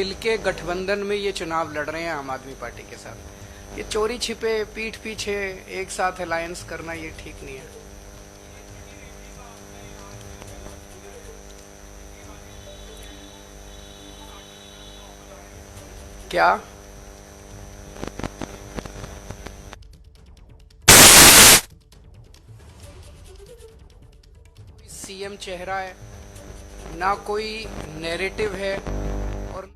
मिलके गठबंधन में ये चुनाव लड़ रहे हैं आम आदमी पार्टी के साथ। ये चोरी छिपे पीठ पीछे एक साथ अलायंस करना ये ठीक नहीं है। क्या सीएम चेहरा है, ना कोई नैरेटिव है और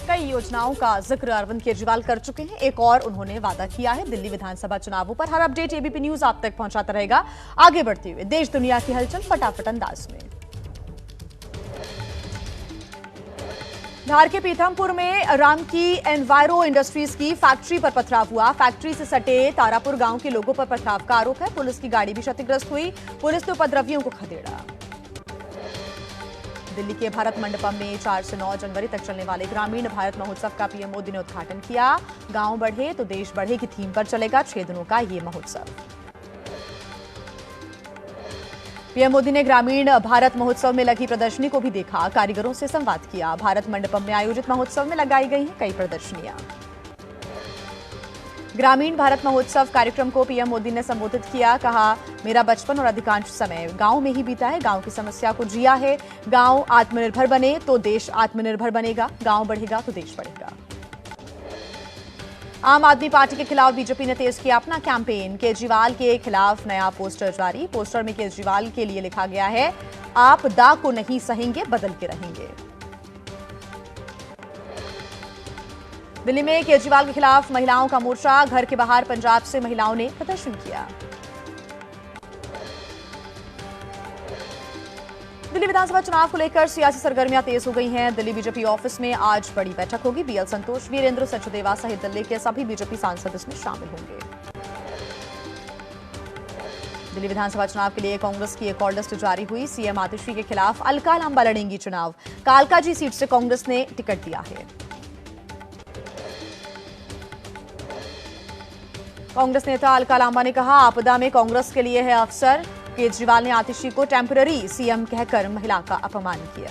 कई योजनाओं का जिक्र अरविंद केजरीवाल कर चुके हैं। एक और उन्होंने वादा किया है दिल्ली विधानसभा चुनावों पर। हर अपडेट एबीपी न्यूज आप तक पहुंचाता रहेगा। आगे बढ़ते हुए देश दुनिया की हलचल फटाफट अंदाज में। धार के पीथमपुर में राम की एनवायरो इंडस्ट्रीज की फैक्ट्री पर पथराव हुआ। फैक्ट्री से सटे तारापुर गांव के लोगों पर पथराव का आरोप है। पुलिस की गाड़ी भी क्षतिग्रस्त हुई। पुलिस ने उपद्रवियों को खदेड़ा। दिल्ली के भारत मंडपम में 4 से 9 जनवरी तक चलने वाले ग्रामीण भारत महोत्सव का पीएम मोदी ने उद्घाटन किया। गांव बढ़े तो देश बढ़े की थीम पर चलेगा 6 दिनों का ये महोत्सव। पीएम मोदी ने ग्रामीण भारत महोत्सव में लगी प्रदर्शनी को भी देखा। कारीगरों से संवाद किया। भारत मंडपम में आयोजित महोत्सव में लगाई गई हैं कई प्रदर्शनियां। ग्रामीण भारत महोत्सव कार्यक्रम को पीएम मोदी ने संबोधित किया। कहा, मेरा बचपन और अधिकांश समय गांव में ही बीता है। गांव की समस्या को जिया है। गांव आत्मनिर्भर बने तो देश आत्मनिर्भर बनेगा। गांव बढ़ेगा तो देश बढ़ेगा। आम आदमी पार्टी के खिलाफ बीजेपी ने तेज किया अपना कैंपेन। केजरीवाल के खिलाफ नया पोस्टर जारी। पोस्टर में केजरीवाल के लिए लिखा गया है, आप दा को नहीं सहेंगे, बदल के रहेंगे। दिल्ली में केजरीवाल के खिलाफ महिलाओं का मोर्चा। घर के बाहर पंजाब से महिलाओं ने प्रदर्शन किया। दिल्ली विधानसभा चुनाव को लेकर सियासी सरगर्मियां तेज हो गई हैं। दिल्ली बीजेपी ऑफिस में आज बड़ी बैठक होगी। बीएल संतोष, वीरेंद्र सचदेवा सहित दिल्ली के सभी बीजेपी सांसद इसमें शामिल होंगे। दिल्ली विधानसभा चुनाव के लिए कांग्रेस की एक और लिस्ट जारी हुई। सीएम आतिशी के खिलाफ अलका लांबा लड़ेंगी चुनाव। कालकाजी सीट से कांग्रेस ने टिकट दिया है। कांग्रेस नेता अलका लांबा ने कहा, आपदा में कांग्रेस के लिए है अवसर। केजरीवाल ने आतिशी को टेम्पररी सीएम कहकर महिला का अपमान किया।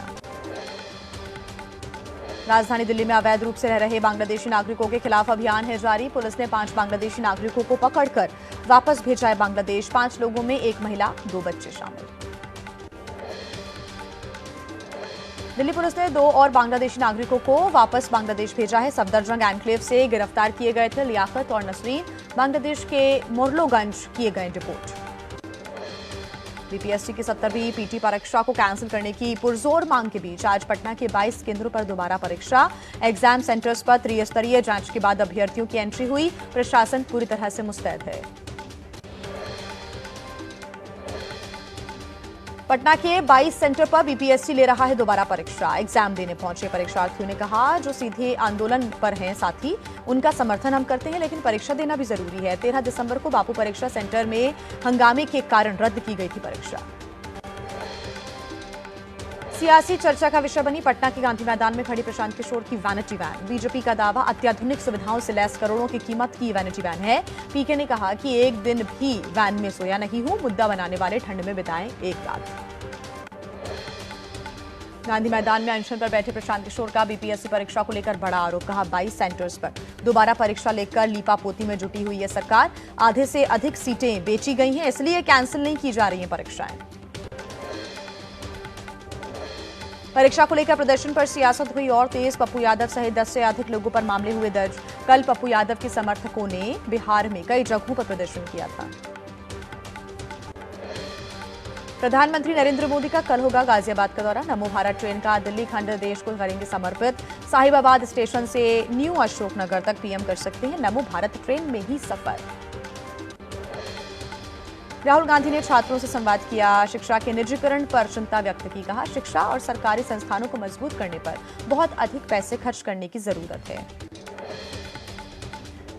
राजधानी दिल्ली में अवैध रूप से रह रहे बांग्लादेशी नागरिकों के खिलाफ अभियान है जारी। पुलिस ने 5 बांग्लादेशी नागरिकों को पकड़कर वापस भेजा है बांग्लादेश। 5 लोगों में 1 महिला, 2 बच्चे शामिल। दिल्ली पुलिस ने 2 और बांग्लादेशी नागरिकों को वापस बांग्लादेश भेजा है। सफदरजंग एनक्लेव से गिरफ्तार किए गए थे लियाकत और नसरीन। बांग्लादेश के मोरलोगंज किए गए डिपोर्ट। बीपीएससी की 70वीं पीटी परीक्षा को कैंसिल करने की पुरजोर मांग के बीच आज पटना के 22 केंद्रों पर दोबारा परीक्षा। एग्जाम सेंटर्स पर त्रिस्तरीय जांच के बाद अभ्यर्थियों की एंट्री हुई। प्रशासन पूरी तरह से मुस्तैद है। पटना के 22 सेंटर पर बीपीएससी ले रहा है दोबारा परीक्षा। एग्जाम देने पहुंचे परीक्षार्थियों ने कहा, जो सीधे आंदोलन पर हैं साथी, उनका समर्थन हम करते हैं, लेकिन परीक्षा देना भी जरूरी है। 13 दिसंबर को बापू परीक्षा सेंटर में हंगामे के कारण रद्द की गई थी परीक्षा। सियासी चर्चा का विषय बनी पटना के गांधी मैदान में खड़ी प्रशांत किशोर की वैनिटी वैन। बीजेपी का दावा, अत्याधुनिक सुविधाओं से लैस करोड़ों की कीमत की वैनिटी वैन है। पीके ने कहा कि एक दिन भी वैन में सोया नहीं हूं। मुद्दा बनाने वाले ठंड में बिताएं एक रात। गांधी मैदान में अनशन पर बैठे प्रशांत किशोर का बीपीएससी परीक्षा को लेकर बड़ा आरोप। कहा, 22 सेंटर्स पर दोबारा परीक्षा लेकर लीपापोती में जुटी हुई है सरकार। आधे से अधिक सीटें बेची गई हैं, इसलिए कैंसिल नहीं की जा रही हैं परीक्षाएं। परीक्षा को लेकर प्रदर्शन पर सियासत हुई और तेज। पप्पू यादव सहित 10 से अधिक लोगों पर मामले हुए दर्ज। कल पप्पू यादव के समर्थकों ने बिहार में कई जगहों पर प्रदर्शन किया था। प्रधानमंत्री नरेंद्र मोदी का कल होगा गाजियाबाद का दौरा। नमो भारत ट्रेन का दिल्ली खंड देश को करेंगे समर्पित। साहिबाबाद स्टेशन से न्यू अशोकनगर तक पीएम कर सकते हैं नमो भारत ट्रेन में ही सफर। राहुल गांधी ने छात्रों से संवाद किया। शिक्षा के निजीकरण पर चिंता व्यक्त की। कहा, शिक्षा और सरकारी संस्थानों को मजबूत करने पर बहुत अधिक पैसे खर्च करने की जरूरत है।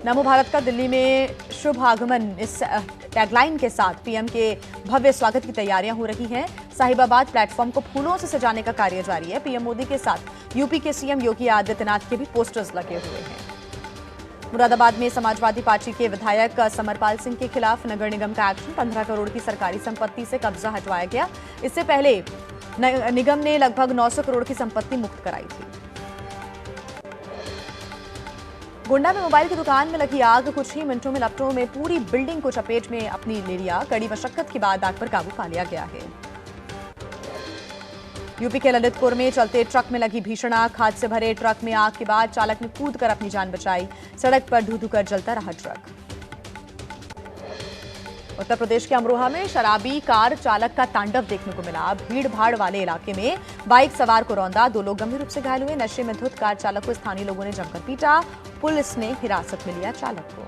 नमो भारत का दिल्ली में शुभ आगमन इस टैगलाइन के साथ पीएम के भव्य स्वागत की तैयारियां हो रही हैं। साहिबाबाद प्लेटफॉर्म को फूलों से सजाने का कार्य जारी है। पीएम मोदी के साथ यूपी के सीएम योगी आदित्यनाथ के भी पोस्टर्स लगे हुए हैं। मुरादाबाद में समाजवादी पार्टी के विधायक समरपाल सिंह के खिलाफ नगर निगम का एक्शन। 15 करोड़ की सरकारी संपत्ति से कब्जा हटवाया गया। इससे पहले निगम ने लगभग 900 करोड़ की संपत्ति मुक्त कराई थी। गोंडा में मोबाइल की दुकान में लगी आग कुछ ही मिनटों में लपटों में पूरी बिल्डिंग को चपेट में अपनी ले लिया। कड़ी मशक्कत के बाद आग पर काबू पा लिया गया है। यूपी के ललितपुर में चलते ट्रक में लगी भीषण आग। खाद से भरे ट्रक में आग के बाद चालक ने कूदकर अपनी जान बचाई। सड़क पर धू-धू कर जलता रहा ट्रक। उत्तर प्रदेश के अमरोहा में शराबी कार चालक का तांडव देखने को मिला। भीड़ भाड़ वाले इलाके में बाइक सवार को रौंदा। 2 लोग गंभीर रूप से घायल हुए। नशे में धुत कार चालक को स्थानीय लोगों ने जमकर पीटा। पुलिस ने हिरासत में लिया चालक को।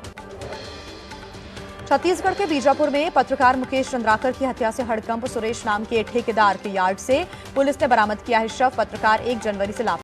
छत्तीसगढ़ के बीजापुर में पत्रकार मुकेश चंद्राकर की हत्या से हड़कंप। सुरेश नाम के ठेकेदार के यार्ड से पुलिस ने बरामद किया है शव। पत्रकार 1 जनवरी से लापता